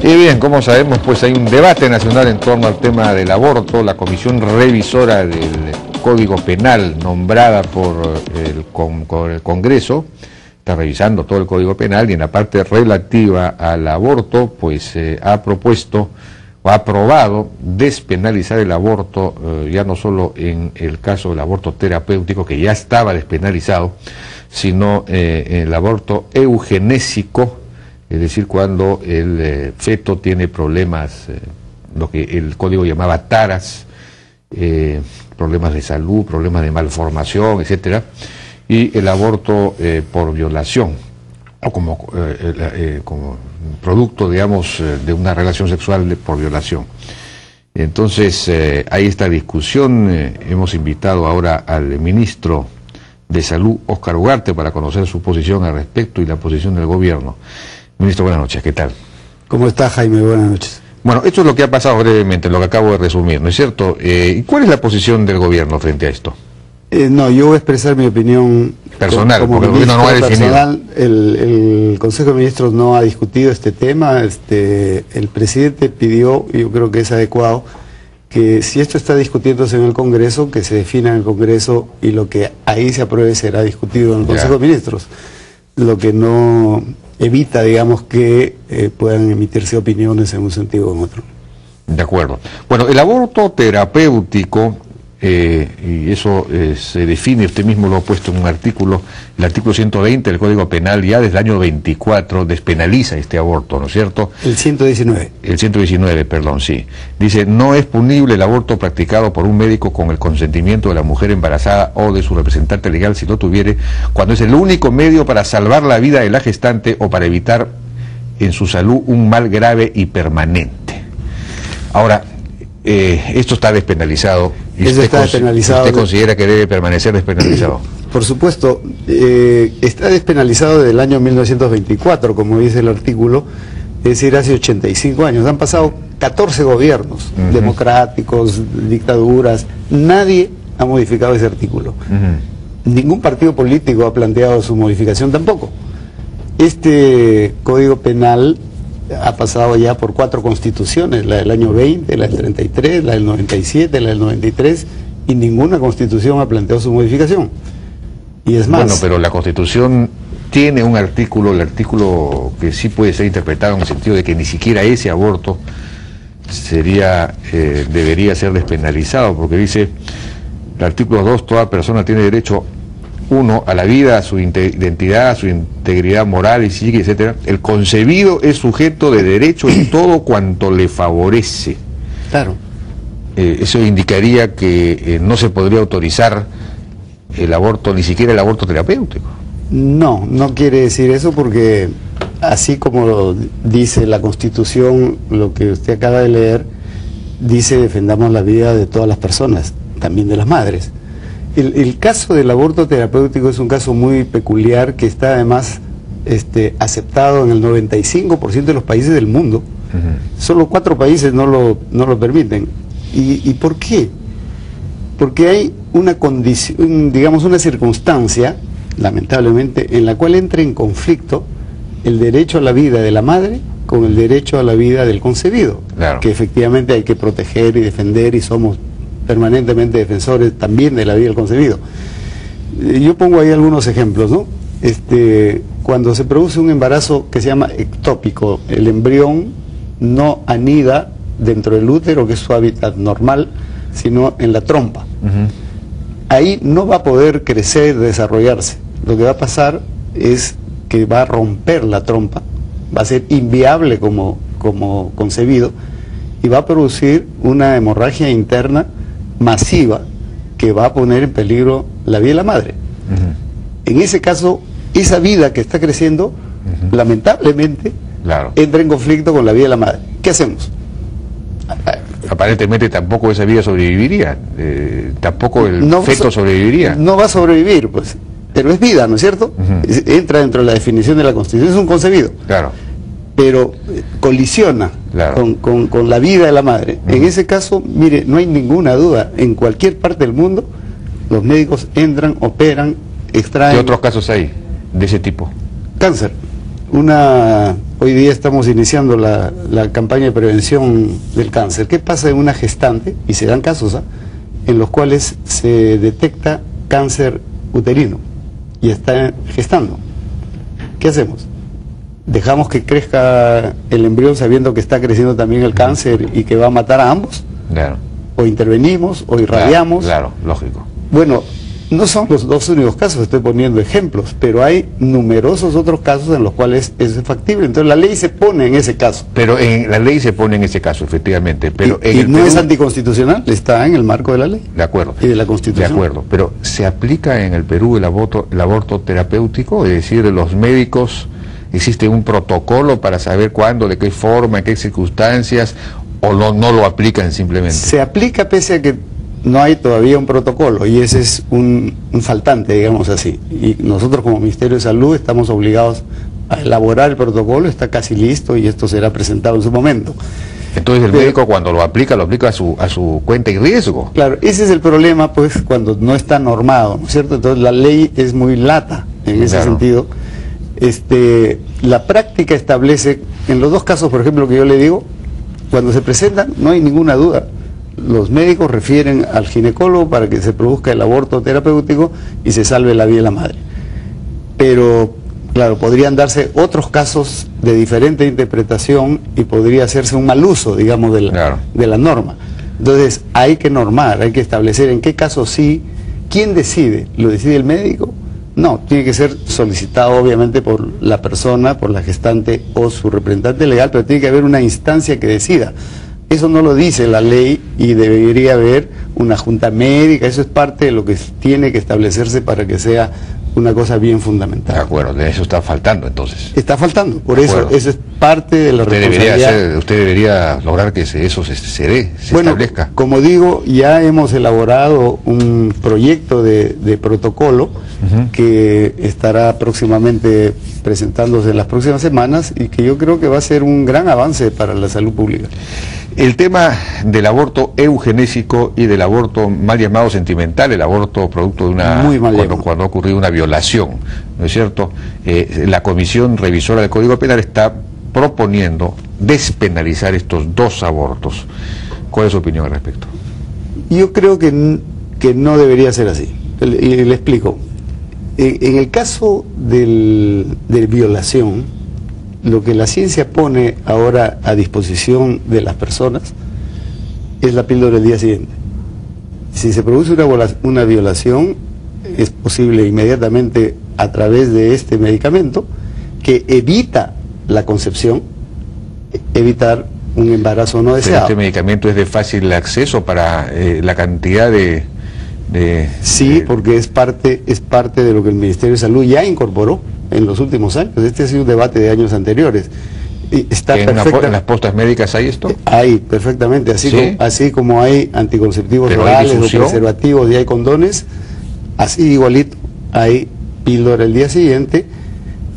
Y bien, como sabemos, pues hay un debate nacional en torno al tema del aborto. La comisión revisora del Código Penal, nombrada por el Congreso, está revisando todo el Código Penal, y en la parte relativa al aborto, pues ha propuesto o ha aprobado despenalizar el aborto, ya no solo en el caso del aborto terapéutico, que ya estaba despenalizado, sino el aborto eugenésico, es decir, cuando el feto tiene problemas, lo que el código llamaba taras, problemas de salud, problemas de malformación, etcétera, y el aborto por violación, o como producto, digamos, de una relación sexual por violación. Entonces, hay esta discusión. Hemos invitado ahora al ministro de Salud, Óscar Ugarte, para conocer su posición al respecto y la posición del gobierno. Ministro, buenas noches, ¿qué tal? ¿Cómo está, Jaime? Buenas noches. Bueno, esto es lo que ha pasado brevemente, lo que acabo de resumir, ¿no es cierto? ¿Y cuál es la posición del gobierno frente a esto? No, yo voy a expresar mi opinión personal, como porque el gobierno no ha definido. El Consejo de Ministros no ha discutido este tema. El presidente pidió, y yo creo que es adecuado, que si esto está discutiéndose en el Congreso, que se defina en el Congreso, y lo que ahí se apruebe será discutido en el Consejo de Ministros. Lo que no evita, digamos, que puedan emitirse opiniones en un sentido o en otro. De acuerdo. Bueno, el aborto terapéutico, y eso se define, usted mismo lo ha puesto en un artículo, el artículo 120 del Código Penal, ya desde el año 24 despenaliza este aborto, ¿no es cierto? El 119. El 119, perdón, sí. Dice, no es punible el aborto practicado por un médico con el consentimiento de la mujer embarazada o de su representante legal, si lo tuviere, cuando es el único medio para salvar la vida de la gestante o para evitar en su salud un mal grave y permanente. Ahora, esto está despenalizado. ¿Y usted considera que debe permanecer despenalizado? Por supuesto, está despenalizado desde el año 1924, como dice el artículo, es decir, hace 85 años. Han pasado 14 gobiernos democráticos, dictaduras, nadie ha modificado ese artículo. Ningún partido político ha planteado su modificación tampoco. Este Código Penal ha pasado ya por 4 constituciones, la del año 20, la del 33, la del 97, la del 93, y ninguna constitución ha planteado su modificación. Y es más... Bueno, pero la Constitución tiene un artículo, el artículo que sí puede ser interpretado en el sentido de que ni siquiera ese aborto debería ser despenalizado, porque dice, el artículo 2, toda persona tiene derecho, 1, a la vida, a su identidad, a su integridad moral y psíquica, etcétera. El concebido es sujeto de derecho en todo cuanto le favorece. Claro. Eso indicaría que no se podría autorizar el aborto, ni siquiera el aborto terapéutico. No, no quiere decir eso, porque así como lo dice la Constitución, lo que usted acaba de leer, dice defendamos la vida de todas las personas, también de las madres. El caso del aborto terapéutico es un caso muy peculiar, que está además aceptado en el 95% de los países del mundo. Solo 4 países no lo permiten. ¿Y por qué? Porque hay una condición, digamos, una circunstancia, lamentablemente, en la cual entra en conflicto el derecho a la vida de la madre con el derecho a la vida del concebido, claro, que efectivamente hay que proteger y defender, y somos permanentemente defensores también de la vida del concebido. Yo pongo ahí algunos ejemplos, ¿no? Cuando se produce un embarazo que se llama ectópico, el embrión no anida dentro del útero, que es su hábitat normal, sino en la trompa. Ahí no va a poder crecer, desarrollarse. Lo que va a pasar es que va a romper la trompa, va a ser inviable como concebido, y va a producir una hemorragia interna masiva que va a poner en peligro la vida de la madre. En ese caso, esa vida que está creciendo, lamentablemente, claro, entra en conflicto con la vida de la madre. ¿Qué hacemos? Aparentemente tampoco esa vida sobreviviría, tampoco el feto sobreviviría. No va a sobrevivir, pues, pero es vida, ¿no es cierto? Entra dentro de la definición de la Constitución, es un concebido. Claro. Pero colisiona, claro, con la vida de la madre. En ese caso, mire, no hay ninguna duda, en cualquier parte del mundo los médicos entran, operan, extraen... ¿Qué otros casos hay de ese tipo? Cáncer. Una hoy día estamos iniciando la campaña de prevención del cáncer. ¿Qué pasa en una gestante? Y se dan casos en los cuales se detecta cáncer uterino y está gestando. ¿Qué hacemos? ¿Dejamos que crezca el embrión sabiendo que está creciendo también el cáncer y que va a matar a ambos? Claro. ¿O intervenimos o irradiamos? Claro, lógico. Bueno, no son los dos únicos casos, estoy poniendo ejemplos, pero hay numerosos otros casos en los cuales eso es factible. Entonces la ley se pone en ese caso. Pero la ley se pone en ese caso, efectivamente. Pero y no es anticonstitucional, está en el marco de la ley. De acuerdo. Y de la Constitución. De acuerdo, pero ¿se aplica en el Perú el aborto terapéutico? Es decir, los médicos, ¿existe un protocolo para saber cuándo, de qué forma, en qué circunstancias, o no lo aplican simplemente? Se aplica pese a que no hay todavía un protocolo, y ese es un faltante, digamos así. Y nosotros como Ministerio de Salud estamos obligados a elaborar el protocolo, está casi listo y esto será presentado en su momento. Entonces el médico cuando lo aplica a su cuenta y riesgo. Claro, ese es el problema, pues, cuando no está normado, ¿no es cierto? Entonces la ley es muy lata en ese sentido. La práctica establece, en los dos casos, por ejemplo, que yo le digo, cuando se presentan, no hay ninguna duda. Los médicos refieren al ginecólogo para que se produzca el aborto terapéutico y se salve la vida de la madre. Pero, claro, podrían darse otros casos de diferente interpretación y podría hacerse un mal uso, digamos, de la norma. Entonces, hay que normar, hay que establecer en qué casos sí. ¿Quién decide? ¿Lo decide el médico? No, tiene que ser solicitado obviamente por la persona, por la gestante o su representante legal, pero tiene que haber una instancia que decida. Eso no lo dice la ley y debería haber una junta médica, eso es parte de lo que tiene que establecerse para que sea una cosa bien fundamental. De acuerdo, de eso está faltando entonces. Está faltando, por eso es parte de la responsabilidad. Usted debería lograr que eso se establezca. Como digo, ya hemos elaborado un proyecto de protocolo que estará próximamente presentándose en las próximas semanas y que yo creo que va a ser un gran avance para la salud pública. El tema del aborto eugenésico y del aborto mal llamado sentimental, el aborto producto de cuando ha ocurrido una violación, ¿no es cierto? La Comisión Revisora del Código Penal está proponiendo despenalizar estos dos abortos. ¿Cuál es su opinión al respecto? Yo creo que no debería ser así. Y le explico. En el caso de violación, lo que la ciencia pone ahora a disposición de las personas es la píldora del día siguiente. Si se produce una violación, es posible inmediatamente a través de este medicamento que evita la concepción, evitar un embarazo no deseado. ¿Pero este medicamento es de fácil acceso para la cantidad Sí, porque es parte de lo que el Ministerio de Salud ya incorporó en los últimos años. Este ha sido un debate de años anteriores. Está ¿En las postas médicas hay esto? Hay, perfectamente, así como hay anticonceptivos orales o preservativos y hay condones, así igualito hay píldora el día siguiente.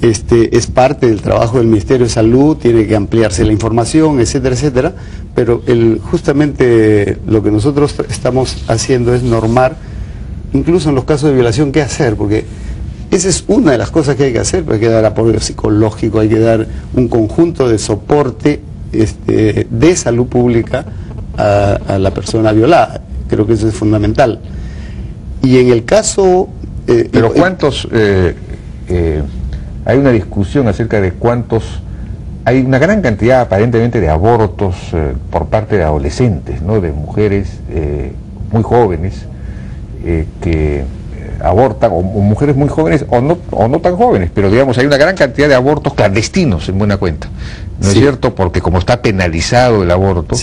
Es parte del trabajo del Ministerio de Salud, tiene que ampliarse la información, etcétera, etcétera, pero justamente lo que nosotros estamos haciendo es normar, incluso en los casos de violación, qué hacer, porque esa es una de las cosas que hay que hacer, hay que dar apoyo psicológico, hay que dar un conjunto de soporte de salud pública a la persona violada. Creo que eso es fundamental. Y en el caso... pero ¿cuántos...? Hay una discusión acerca de cuántos... Hay una gran cantidad aparentemente de abortos por parte de adolescentes, ¿no? De mujeres muy jóvenes que abortan, o mujeres muy jóvenes o no tan jóvenes, pero digamos hay una gran cantidad de abortos clandestinos en buena cuenta, ¿no es cierto? Porque como está penalizado el aborto,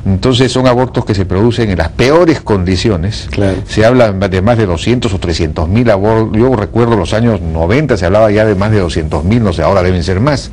entonces son abortos que se producen en las peores condiciones. Se habla de más de 200 o 300.000 abortos. Yo recuerdo los años 90 se hablaba ya de más de 200.000, no sé, ahora deben ser más.